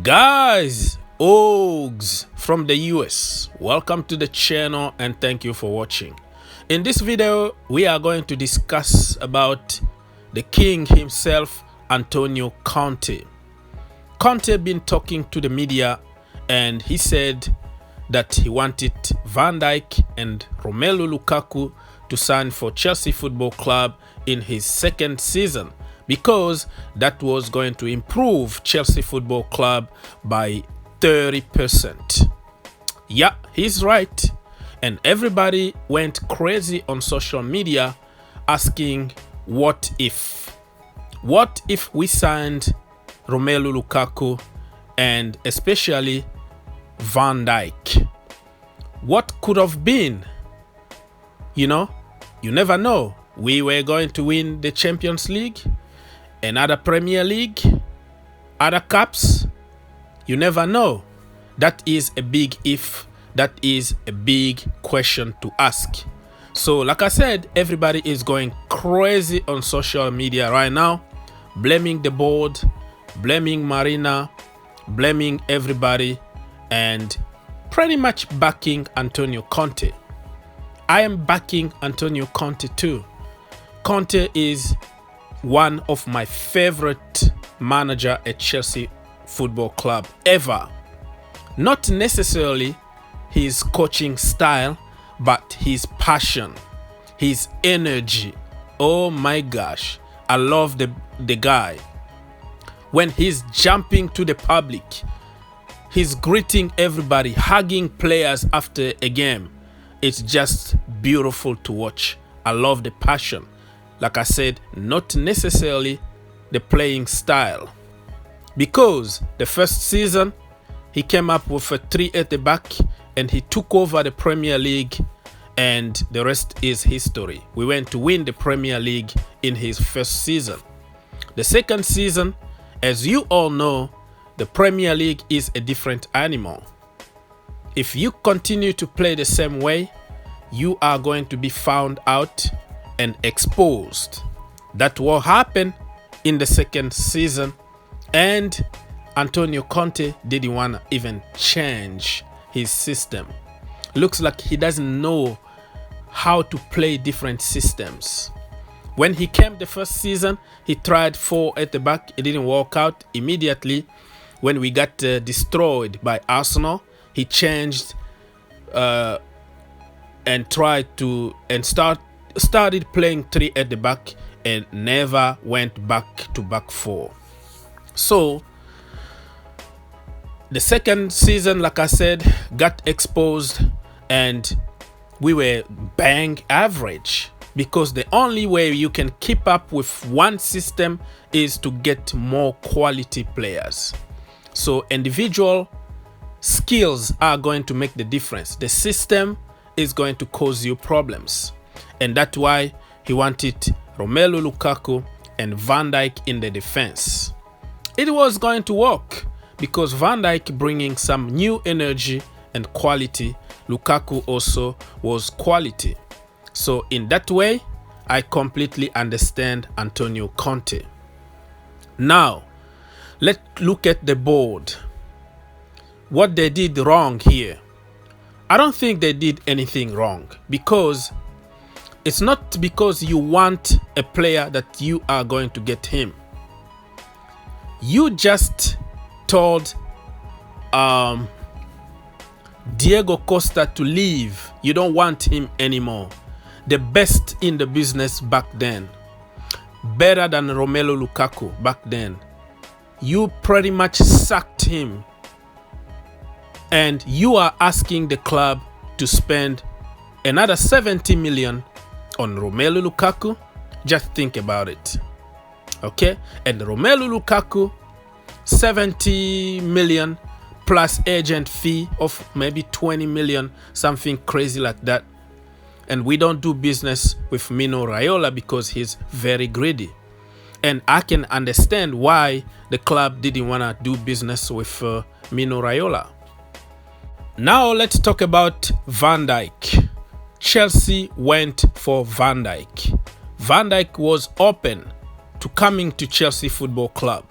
Guys, Ogs from the US, welcome to the channel and thank you for watching. In this video, we are going to discuss about the king himself, Antonio Conte. Conte been talking to the media and he said that he wanted Van Dijk and Romelu Lukaku to sign for Chelsea Football Club in his second season, because that was going to improve Chelsea Football Club by 30%. Yeah, he's right. And everybody went crazy on social media asking, what if? What if we signed Romelu Lukaku and especially Van Dijk? What could have been? You know, you never know. We were going to win the Champions League, another Premier League, other cups. You never know. That is a big if. That is a big question to ask. So like I said, everybody is going crazy on social media right now, blaming the board, blaming Marina, blaming everybody, and pretty much backing Antonio Conte. I am backing Antonio Conte too. Conte is one of my favorite manager at Chelsea Football Club ever. Not necessarily his coaching style, but his passion, his energy. Oh my gosh, I love the guy. When he's jumping to the public, he's greeting everybody, hugging players after a game. It's just beautiful to watch. I love the passion. Like I said, not necessarily the playing style. Because the first season, he came up with a 3 at the back and he took over the Premier League, and the rest is history. We went to win the Premier League in his first season. The second season, as you all know, the Premier League is a different animal. If you continue to play the same way, you are going to be found out and exposed. That will happen in the second season, and Antonio Conte didn't want to even change his system. Looks like he doesn't know how to play different systems. When he came the first season, he tried 4 at the back. It didn't work out. Immediately when we got destroyed by Arsenal, he changed and tried to started playing 3 at the back and never went back to back 4. So the second season, like I said, got exposed and we were bang average, because the only way you can keep up with one system is to get more quality players. So individual skills are going to make the difference. The system is going to cause you problems. And that's why he wanted Romelu Lukaku and Van Dijk in the defense. It was going to work because Van Dijk bringing some new energy and quality. Lukaku also was quality. So in that way, I completely understand Antonio Conte. Now, let's look at the board. What they did wrong here. I don't think they did anything wrong, because it's not because you want a player that you are going to get him. You just told Diego Costa to leave. You don't want him anymore. The best in the business back then. Better than Romelu Lukaku back then. You pretty much sacked him. And you are asking the club to spend another 70 million on Romelu Lukaku. Just think about it. Okay? And Romelu Lukaku, 70 million plus agent fee of maybe 20 million, something crazy like that. And we don't do business with Mino Raiola because he's very greedy. And I can understand why the club didn't want to do business with Mino Raiola. Now let's talk about Van Dijk. Chelsea went for Van Dijk. Van Dijk was open to coming to Chelsea Football Club.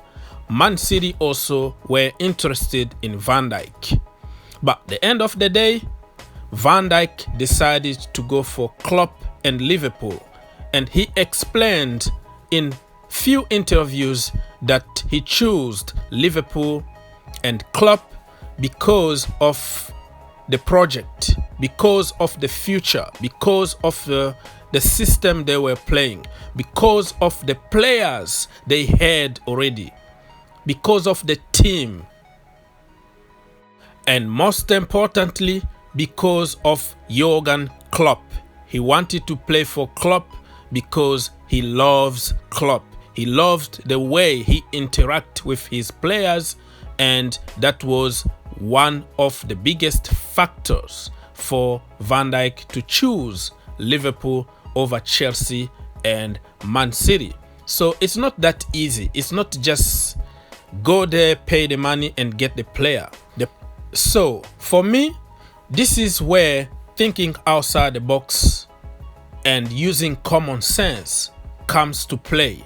Man City also were interested in Van Dijk. But at the end of the day, Van Dijk decided to go for Klopp and Liverpool, and he explained in few interviews that he chose Liverpool and Klopp because of the project, because of the future, because of the system they were playing, because of the players they had already, because of the team, and most importantly, because of Jurgen Klopp. He wanted to play for Klopp because he loves Klopp. He loved the way he interacts with his players, and that was one of the biggest factors for Van Dijk to choose Liverpool over Chelsea and Man City. So it's not that easy. It's not just go there, pay the money and get the player. So for me, this is where thinking outside the box and using common sense comes to play,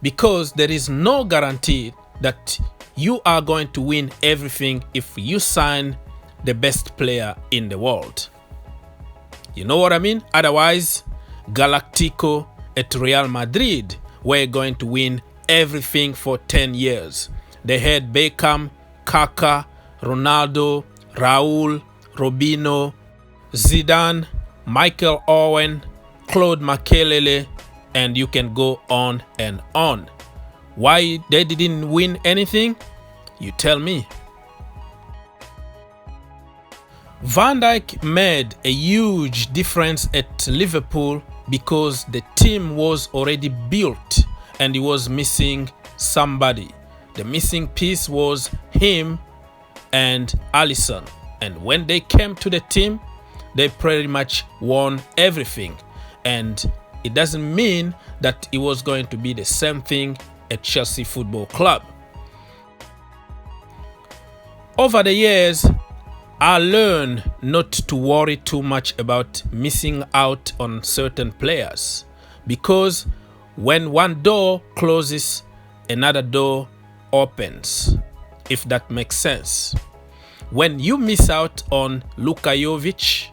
because there is no guarantee that you are going to win everything if you sign the best player in the world. You know what I mean? Otherwise, Galactico at Real Madrid were going to win everything for 10 years. They had Beckham, Kaká, Ronaldo, Raúl, Robinho, Zidane, Michael Owen, Claude Makelele, and you can go on and on. Why they didn't win anything? You tell me. Van Dijk made a huge difference at Liverpool because the team was already built and he was missing somebody. The missing piece was him and Alisson. And when they came to the team, they pretty much won everything. And it doesn't mean that it was going to be the same thing at Chelsea Football Club. Over the years, I learned not to worry too much about missing out on certain players, because when one door closes, another door opens, if that makes sense. When you miss out on Lukaku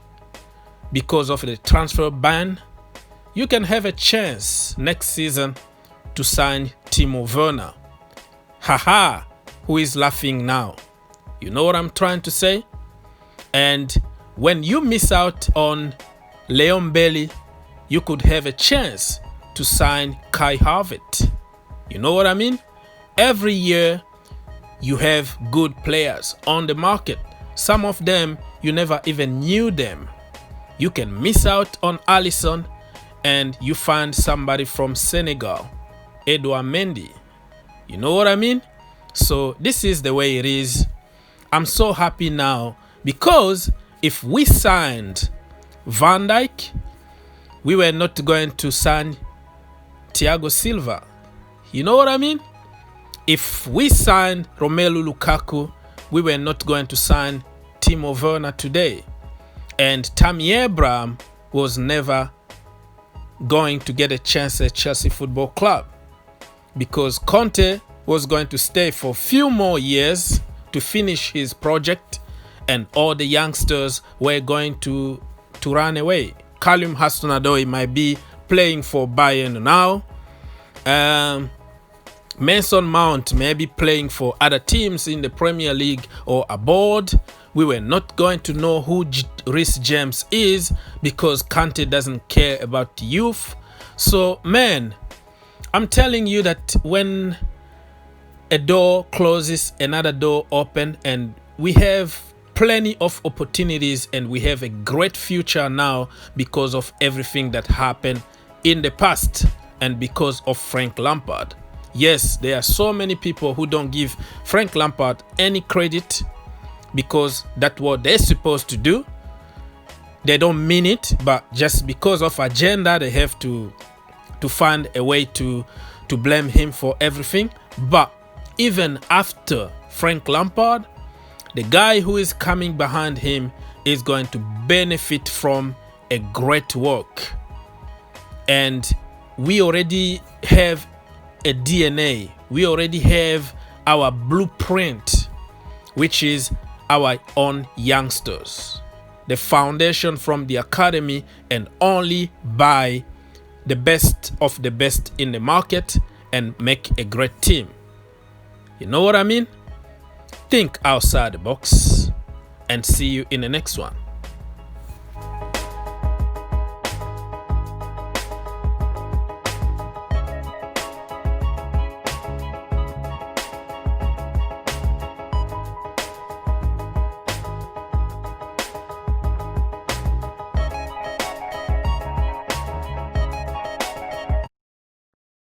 because of the transfer ban, you can have a chance next season to sign Timo Werner. Haha, who is laughing now? You know what I'm trying to say? And when you miss out on Leon Bailey, you could have a chance to sign Kai Havertz. You know what I mean? Every year you have good players on the market. Some of them you never even knew them. You can miss out on Alisson and you find somebody from Senegal, Edouard Mendy. You know what I mean? So this is the way it is. I'm so happy now, because if we signed Van Dijk, we were not going to sign Thiago Silva. You know what I mean? If we signed Romelu Lukaku, we were not going to sign Timo Werner today. And Tammy Abraham was never going to get a chance at Chelsea Football Club, because Conte was going to stay for a few more years to finish his project, and all the youngsters were going to run away. Callum Hudson-Odoi might be playing for Bayern now. Mason Mount may be playing for other teams in the Premier League or abroad. We were not going to know who Reece James is, because Conte doesn't care about youth. So man, I'm telling you that when a door closes, another door opens, and we have plenty of opportunities and we have a great future now because of everything that happened in the past and because of Frank Lampard. Yes, there are so many people who don't give Frank Lampard any credit because that's what they're supposed to do. They don't mean it, but just because of agenda, they have to find a way to blame him for everything. But even after Frank Lampard, the guy who is coming behind him is going to benefit from a great work. And we already have a DNA. We already have our blueprint, which is our own youngsters, the foundation from the academy, and only buy the best of the best in the market and make a great team. You know what I mean? Think outside the box, and see you in the next one.